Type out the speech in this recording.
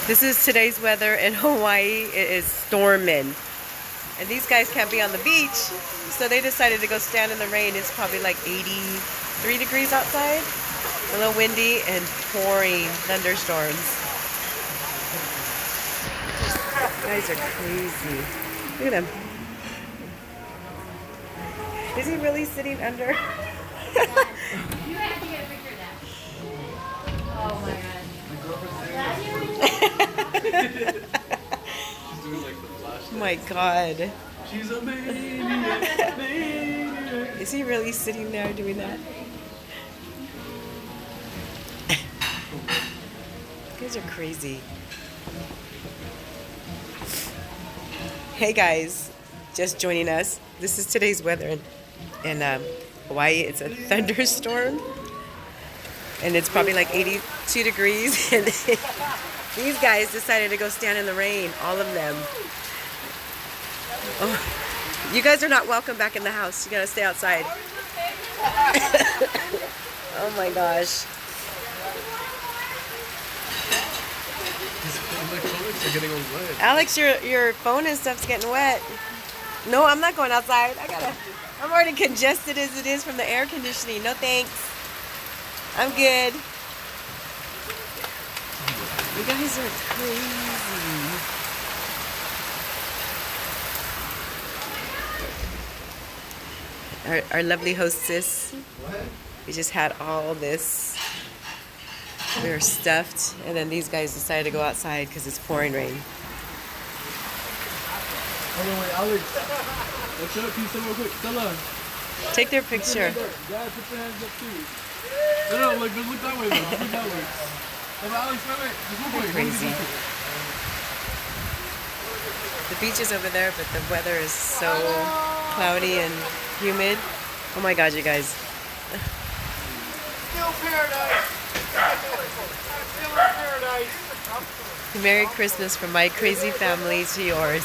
This is today's weather in Hawaii. It is storming. And these guys can't be on the beach, so they decided to go stand in the rain. It's probably like 83 degrees outside. A little windy and pouring thunderstorms. These guys are crazy. Look at him. Is he really sitting under? You have to get a picture of that. Oh my god. She's doing like the flash. Oh my god. She's a maniac, maniac. Is he really sitting there doing that? You guys are crazy. Hey guys, just joining us. This is today's weather in Hawaii. It's a thunderstorm. And it's probably like 82 degrees. And these guys decided to go stand in the rain, all of them. Oh, you guys are not welcome back in the house. You gotta stay outside. Oh my gosh. My clothes are getting all wet. Alex, your phone and stuff's getting wet. No, I'm not going outside. I'm already congested as it is from the air conditioning. No thanks. I'm good. You guys are crazy. Our lovely hostess. We just had all this. We were stuffed, and then these guys decided to go outside because it's pouring rain. Hold on, wait, Alex. What's up? Can you say real quick? Stella. Take their picture. Yeah, put your hands up too. No, look that way, though. Look that way. Oh, Alex, wait. Just look away. Crazy. The beach is over there, but the weather is so cloudy and humid. Oh my God, you guys. Still paradise. Still in paradise. Merry Christmas from my crazy family to yours.